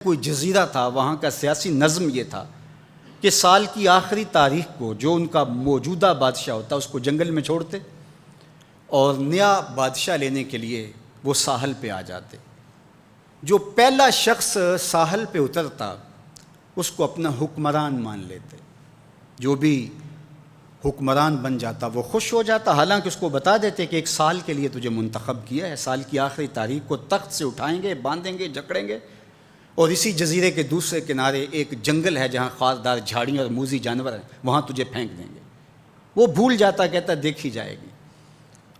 کوئی جزیرہ تھا، وہاں کا سیاسی نظم یہ تھا کہ سال کی آخری تاریخ کو جو ان کا موجودہ بادشاہ ہوتا اس کو جنگل میں چھوڑتے اور نیا بادشاہ لینے کے لیے وہ ساحل پہ آ جاتے۔ جو پہلا شخص ساحل پہ اترتا اس کو اپنا حکمران مان لیتے، جو بھی حکمران بن جاتا وہ خوش ہو جاتا، حالانکہ اس کو بتا دیتے کہ ایک سال کے لیے تجھے منتخب کیا ہے، سال کی آخری تاریخ کو تخت سے اٹھائیں گے، باندھیں گے، جکڑیں گے، اور اسی جزیرے کے دوسرے کنارے ایک جنگل ہے جہاں خاردار جھاڑیاں اور موذی جانور ہیں، وہاں تجھے پھینک دیں گے۔ وہ بھول جاتا، کہتا دیکھی جائے گی۔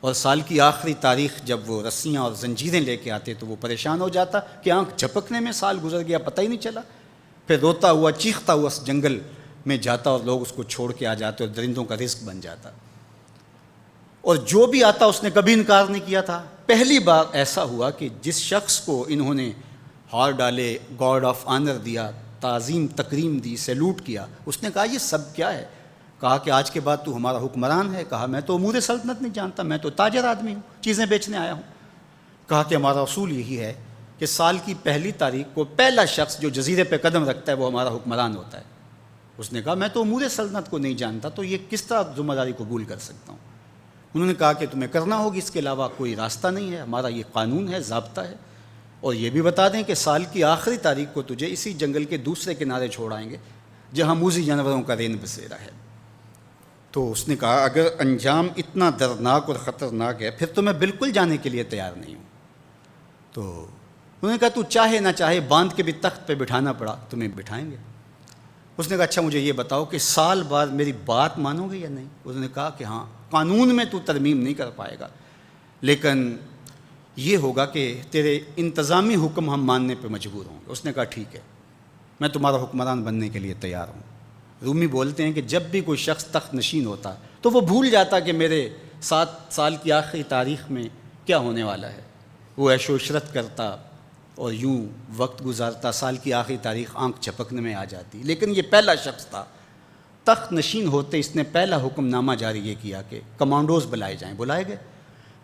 اور سال کی آخری تاریخ جب وہ رسیاں اور زنجیریں لے کے آتے تو وہ پریشان ہو جاتا کہ آنکھ جھپکنے میں سال گزر گیا، پتہ ہی نہیں چلا۔ پھر روتا ہوا چیختا ہوا اس جنگل میں جاتا اور لوگ اس کو چھوڑ کے آ جاتے اور درندوں کا رزق بن جاتا۔ اور جو بھی آتا اس نے کبھی انکار نہیں کیا تھا۔ پہلی بار ایسا ہوا کہ جس شخص کو انہوں نے ہار ڈالے، گارڈ آف آنر دیا، تعظیم تکریم دی، سیلوٹ کیا، اس نے کہا یہ سب کیا ہے؟ کہا کہ آج کے بعد تو ہمارا حکمران ہے۔ کہا میں تو امور سلطنت نہیں جانتا، میں تو تاجر آدمی ہوں، چیزیں بیچنے آیا ہوں۔ کہا کہ ہمارا اصول یہی ہے کہ سال کی پہلی تاریخ کو پہلا شخص جو جزیرے پہ قدم رکھتا ہے وہ ہمارا حکمران ہوتا ہے۔ اس نے کہا میں تو امور سلطنت کو نہیں جانتا، تو یہ کس طرح ذمہ داری قبول کر سکتا ہوں؟ انہوں نے کہا کہ تمہیں کرنا ہوگی، اس کے علاوہ کوئی راستہ نہیں ہے، ہمارا یہ قانون ہے، ضابطہ ہے، اور یہ بھی بتا دیں کہ سال کی آخری تاریخ کو تجھے اسی جنگل کے دوسرے کنارے چھوڑائیں گے جہاں موذی جانوروں کا رین بسیرا ہے۔ تو اس نے کہا اگر انجام اتنا دردناک اور خطرناک ہے پھر تو میں بالکل جانے کے لیے تیار نہیں ہوں۔ تو انہوں نے کہا تو چاہے نہ چاہے باندھ کے بھی تخت پہ بٹھانا پڑا تمہیں بٹھائیں گے۔ اس نے کہا اچھا مجھے یہ بتاؤ کہ سال بعد میری بات مانو گے یا نہیں؟ اس نے کہا کہ ہاں، قانون میں تو ترمیم نہیں کر پائے گا، لیکن یہ ہوگا کہ تیرے انتظامی حکم ہم ماننے پہ مجبور ہوں گے۔ اس نے کہا ٹھیک ہے، میں تمہارا حکمران بننے کے لیے تیار ہوں۔ رومی بولتے ہیں کہ جب بھی کوئی شخص تخت نشین ہوتا تو وہ بھول جاتا کہ میرے 7 سال کی آخری تاریخ میں کیا ہونے والا ہے۔ وہ عیش و عشرت کرتا اور یوں وقت گزارتا، سال کی آخری تاریخ آنکھ جھپکنے میں آ جاتی۔ لیکن یہ پہلا شخص تھا، تخت نشین ہوتے اس نے پہلا حکم نامہ جاری یہ کیا کہ کمانڈوز بلائے جائیں۔ بلائے گئے،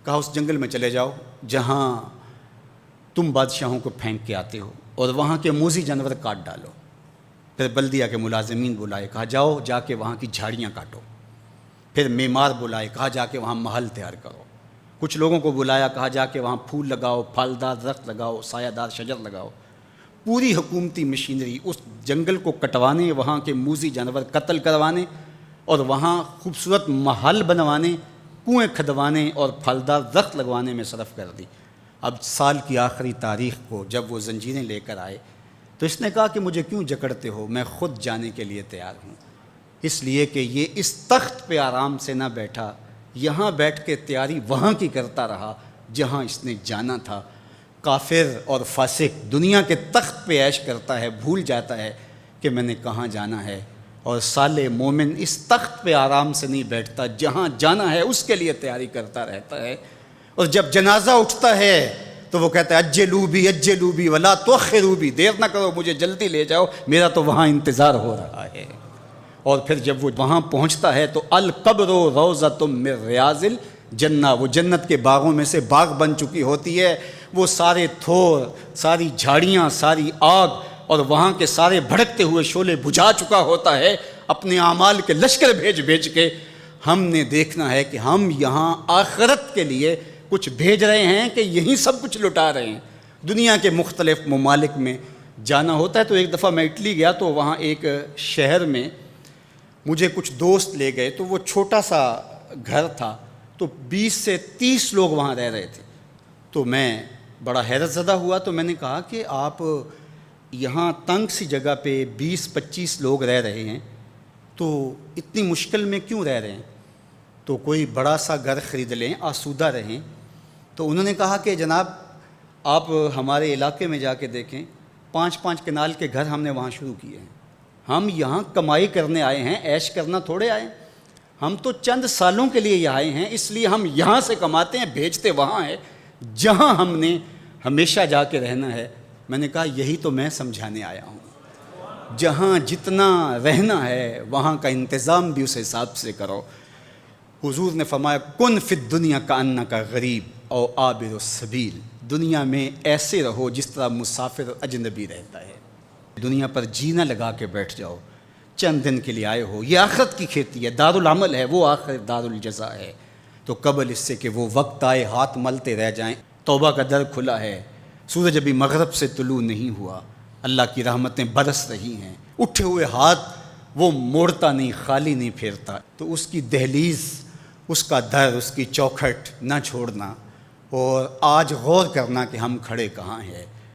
کہا اس جنگل میں چلے جاؤ جہاں تم بادشاہوں کو پھینک کے آتے ہو اور وہاں کے موذی جانور کاٹ ڈالو۔ پھر بلدیہ کے ملازمین بلائے، کہا جاؤ جا کے وہاں کی جھاڑیاں کاٹو۔ پھر معمار بلائے، کہا جا کے وہاں محل تیار کرو۔ کچھ لوگوں کو بلایا، کہا جا کے وہاں پھول لگاؤ، پھلدار درخت لگاؤ، سایہ دار شجر لگاؤ۔ پوری حکومتی مشینری اس جنگل کو کٹوانے، وہاں کے موذی جانور قتل کروانے اور وہاں خوبصورت محل بنوانے، کنویں کھدوانے اور پھلدار درخت لگوانے میں صرف کر دی۔ اب سال کی آخری تاریخ کو جب وہ زنجیریں لے کر آئے تو اس نے کہا کہ مجھے کیوں جکڑتے ہو، میں خود جانے کے لیے تیار ہوں، اس لیے کہ یہ اس تخت پہ آرام سے نہ بیٹھا، یہاں بیٹھ کے تیاری وہاں کی کرتا رہا جہاں اس نے جانا تھا۔ کافر اور فاسق دنیا کے تخت پہ عیش کرتا ہے، بھول جاتا ہے کہ میں نے کہاں جانا ہے، اور صالح مومن اس تخت پہ آرام سے نہیں بیٹھتا، جہاں جانا ہے اس کے لیے تیاری کرتا رہتا ہے۔ اور جب جنازہ اٹھتا ہے تو وہ کہتا ہے اجلوا بی ولا تؤخروا بی، دیر نہ کرو، مجھے جلدی لے جاؤ، میرا تو وہاں انتظار ہو رہا ہے۔ اور پھر جب وہ وہاں پہنچتا ہے تو القبر روضۃ من ریاض الجنہ، وہ جنت کے باغوں میں سے باغ بن چکی ہوتی ہے۔ وہ سارے تھور، ساری جھاڑیاں، ساری آگ اور وہاں کے سارے بھڑکتے ہوئے شعلے بجھا چکا ہوتا ہے، اپنے اعمال کے لشکر بھیج کے۔ ہم نے دیکھنا ہے کہ ہم یہاں آخرت کے لیے کچھ بھیج رہے ہیں کہ یہیں سب کچھ لٹا رہے ہیں۔ دنیا کے مختلف ممالک میں جانا ہوتا ہے۔ تو ایک دفعہ میں اٹلی گیا تو وہاں ایک شہر میں مجھے کچھ دوست لے گئے، تو وہ چھوٹا سا گھر تھا، تو 20 سے 30 لوگ وہاں رہ رہے تھے۔ تو میں بڑا حیرت زدہ ہوا، تو میں نے کہا کہ آپ یہاں تنگ سی جگہ پہ 20-25 لوگ رہ رہے ہیں تو اتنی مشکل میں کیوں رہ رہے ہیں؟ تو کوئی بڑا سا گھر خرید لیں، آسودہ رہیں۔ تو انہوں نے کہا کہ جناب آپ ہمارے علاقے میں جا کے دیکھیں، 5-5 کنال کے گھر ہم نے وہاں شروع کیے ہیں۔ ہم یہاں کمائی کرنے آئے ہیں، عیش کرنا تھوڑے آئے ہیں، ہم تو چند سالوں کے لیے یہاں آئے ہیں، اس لیے ہم یہاں سے کماتے ہیں، بھیجتے وہاں ہے جہاں ہم نے ہمیشہ جا کے رہنا ہے۔ میں نے کہا یہی تو میں سمجھانے آیا ہوں، جہاں جتنا رہنا ہے وہاں کا انتظام بھی اس حساب سے کرو۔ حضور نے فرمایا کن فی الدنیا کأنک غریب او عابر السبیل، دنیا میں ایسے رہو جس طرح مسافر اجنبی رہتا ہے۔ دنیا پر جینا لگا کے بیٹھ جاؤ، چند دن کے لیے آئے ہو، یہ آخرت کی کھیتی ہے، دارالعمل ہے، وہ آخر دار الجزا ہے، تو قبل اس سے کہ وہ وقت آئے ہاتھ ملتے رہ جائیں، توبہ کا در کھلا ہے، سورج ابھی مغرب سے طلوع نہیں ہوا، اللہ کی رحمتیں برس رہی ہیں، اٹھے ہوئے ہاتھ وہ موڑتا نہیں، خالی نہیں پھیرتا، تو اس کی دہلیز، اس کا در، اس کی چوکھٹ نہ چھوڑنا، اور آج غور کرنا کہ ہم کھڑے کہاں ہیں۔